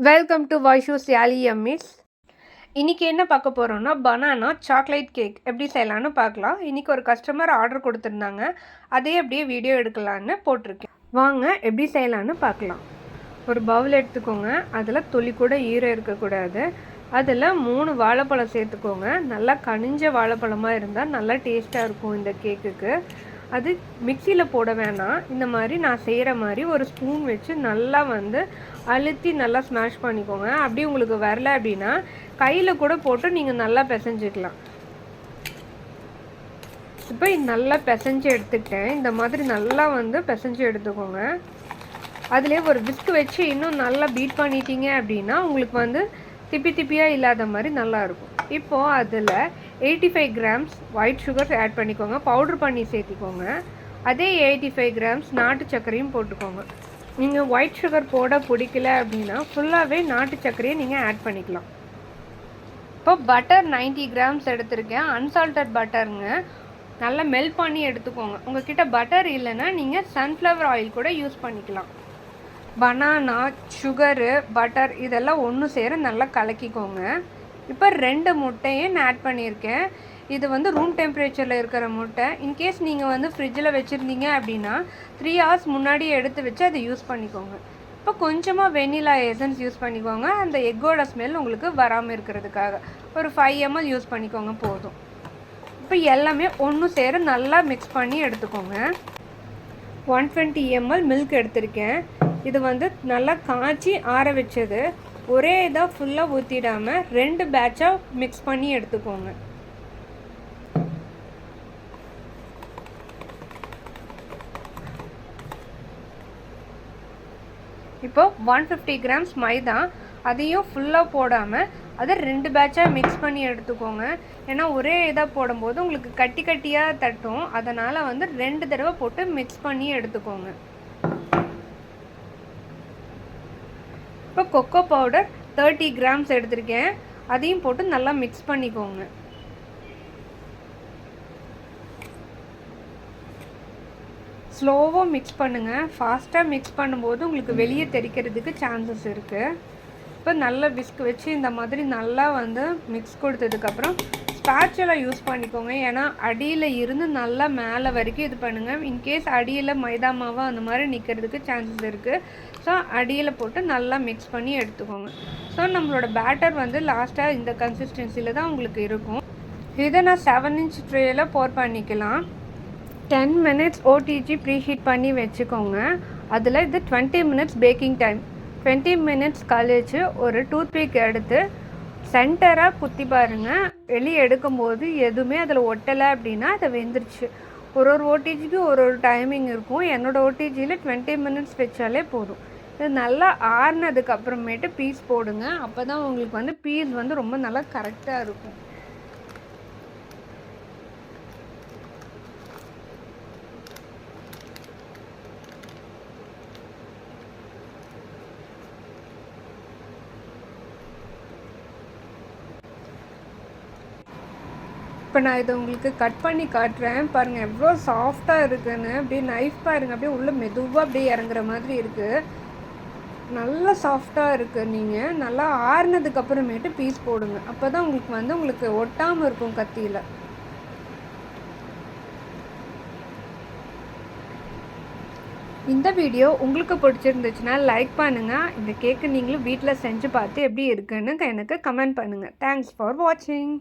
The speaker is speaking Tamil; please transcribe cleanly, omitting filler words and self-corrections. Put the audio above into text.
Welcome to வாய்ஷூஸ் யாலி எம்மிஸ். இன்றைக்கி என்ன பார்க்க போகிறோன்னா பனானா சாக்லேட் கேக் எப்படி செய்யலான்னு பார்க்கலாம். இன்றைக்கி ஒரு கஸ்டமர் ஆர்டர் கொடுத்துருந்தாங்க, அதே அப்படியே வீடியோ எடுக்கலான்னு போட்டிருக்கேன். வாங்க எப்படி செய்யலான்னு பார்க்கலாம். ஒரு பவுல் எடுத்துக்கோங்க, அதில் துளி கூட ஈரம் இருக்கக்கூடாது. அதில் 3 வாழைப்பழம் சேர்த்துக்கோங்க. நல்லா கனிஞ்ச வாழைப்பழமாக இருந்தால் நல்லா டேஸ்ட்டாக இருக்கும் இந்த கேக்குக்கு. அது மிக்சியில் போட வேணாம், இந்த மாதிரி நான் செய்கிற மாதிரி ஒரு ஸ்பூன் வச்சு நல்லா அழுத்தி நல்லா ஸ்மாஷ் பண்ணிக்கோங்க. அப்படி உங்களுக்கு வரல அப்படின்னா கையில் கூட போட்டு நீங்கள் நல்லா பிசைஞ்சிக்கலாம். இப்போ நல்லா பிசைஞ்சு எடுத்துக்கிட்டேன். இந்த மாதிரி நல்லா பிசைஞ்சு எடுத்துக்கோங்க. அதிலே ஒரு விஸ்க் வச்சு இன்னும் நல்லா பீட் பண்ணிட்டீங்க அப்படின்னா உங்களுக்கு திப்பி திப்பியாக இல்லாத மாதிரி நல்லாயிருக்கும். இப்போது அதில் 85 கிராம்ஸ் ஒயிட் சுகர் ஆட் பண்ணிக்கோங்க. பவுட்ரு பண்ணி சேர்த்திக்கோங்க. அதே 85 கிராம்ஸ் நாட்டு சர்க்கரையும் போட்டுக்கோங்க. நீங்கள் ஒயிட் சுகர் போட பிடிக்கல அப்படின்னா ஃபுல்லாகவே நாட்டு சர்க்கரையை நீங்கள் ஆட் பண்ணிக்கலாம். இப்போ பட்டர் 90 கிராம்ஸ் எடுத்திருக்கேன். அன்சால்டட் பட்டருங்க, நல்லா மெல்ட் பண்ணி எடுத்துக்கோங்க. உங்கள்கிட்ட பட்டர் இல்லைன்னா நீங்கள் சன்ஃப்ளவர் ஆயில் கூட யூஸ் பண்ணிக்கலாம். பனானா, சுகரு, பட்டர் இதெல்லாம் ஒன்று சேர நல்லா கலக்கிக்கோங்க. இப்போ 2 முட்டையை நான் ஆட் பண்ணியிருக்கேன். இது ரூம் டெம்பரேச்சரில் இருக்கிற முட்டை. இன்கேஸ் நீங்கள் ஃப்ரிட்ஜில் வச்சுருந்தீங்க அப்படின்னா 3 ஹவர்ஸ் முன்னாடி எடுத்து வச்சு அதை யூஸ் பண்ணிக்கோங்க. இப்போ கொஞ்சமாக வெனிலா எசன்ஸ் யூஸ் பண்ணிக்கோங்க, அந்த எக்கோட ஸ்மெல் உங்களுக்கு வராமல் இருக்கிறதுக்காக. ஒரு 5 ml யூஸ் பண்ணிக்கோங்க போதும். இப்போ எல்லாமே ஒன்று சேர நல்லா மிக்ஸ் பண்ணி எடுத்துக்கோங்க. 120 ml மில்க் எடுத்திருக்கேன். இது நல்லா காய்ச்சி ஆற வச்சது. ஒரே இதாக ஃபுல்லாக ஊற்றிடாமல் 2 பேட்சாக மிக்ஸ் பண்ணி எடுத்துக்கோங்க. இப்போ 150 கிராம்ஸ் மைதா, அதையும் ஃபுல்லாக போடாமல் அதை 2 பேட்சாக மிக்ஸ் பண்ணி எடுத்துக்கோங்க. ஏன்னா ஒரே இதாக போடும்போது உங்களுக்கு கட்டி கட்டியாக தட்டும், அதனால் 2 தடவை போட்டு மிக்ஸ் பண்ணி எடுத்துக்கோங்க. இப்போ கொக்கோ பவுடர் 30 கிராம்ஸ் எடுத்திருக்கேன். அதையும் போட்டு நல்லா மிக்ஸ் பண்ணிக்கோங்க. ஸ்லோவாக மிக்ஸ் பண்ணுங்கள். ஃபாஸ்ட்டாக மிக்ஸ் பண்ணும்போது உங்களுக்கு வெளியே தெரிக்கிறதுக்கு சான்சஸ் இருக்குது. இப்போ நல்லா விஸ்க் வச்சு இந்த மாதிரி நல்லா மிக்ஸ் கொடுத்ததுக்கப்புறம் ஸ்பேச்சுலா யூஸ் பண்ணிக்கோங்க. ஏன்னா அடியில் இருந்து நல்லா மேலே வரைக்கும் இது பண்ணுங்கள். இன்கேஸ் அடியில் மைதா மாவு அந்த மாதிரி நிற்கிறதுக்கு சான்சஸ் இருக்குது. ஸோ அடியில் போட்டு நல்லா மிக்ஸ் பண்ணி எடுத்துக்கோங்க. ஸோ நம்மளோட பேட்டர் லாஸ்ட்டாக இந்த கன்சிஸ்டன்சியில் தான் உங்களுக்கு இருக்கும். இதை நான் 7 inch ட்ரேயில் போர் பண்ணிக்கலாம். 10 minutes ஓடிஜி ப்ரீஹீட் பண்ணி வச்சுக்கோங்க. அதில் இது 20 minutes பேக்கிங் டைம். 20 minutes கழிச்சு ஒரு டூத்பிக் எடுத்து சென்டராக குத்தி பாருங்கள். வெளியே எடுக்கும்போது எதுவுமே அதில் ஒட்டலை அப்படின்னா அதை வெந்துருச்சு. ஒரு ஓடிஜிக்கு ஒரு டைமிங் இருக்கும். என்னோடய ஓடிஜியில் 20 minutes வச்சாலே போதும். இது நல்லா ஆறுனதுக்கப்புறமேட்டு பீஸ் போடுங்க. அப்போ தான் உங்களுக்கு பீஸ் ரொம்ப நல்லா கரெக்டாக இருக்கும். இப்போ நான் இதை உங்களுக்கு கட் பண்ணி காட்டுறேன் பாருங்கள், எவ்வளோ சாஃப்டாக இருக்குதுன்னு. அப்படியே நைஃப் பாருங்கள், அப்படியே உள்ளே மெதுவாக அப்படியே இறங்குற மாதிரி இருக்குது. நல்லா சாஃப்டாக இருக்குது. நீங்கள் நல்லா ஆறுனதுக்கப்புறமேட்டு பீஸ் போடுங்க. அப்போ தான் உங்களுக்கு உங்களுக்கு ஒட்டாமல் இருக்கும் கத்தியில். இந்த வீடியோ உங்களுக்கு பிடிச்சிருந்துச்சுன்னா லைக் பண்ணுங்கள். இந்த கேக்கு நீங்களும் வீட்டில் செஞ்சு பார்த்து எப்படி இருக்குன்னு எனக்கு கமெண்ட் பண்ணுங்கள். தேங்க்ஸ் ஃபார் வாட்சிங்.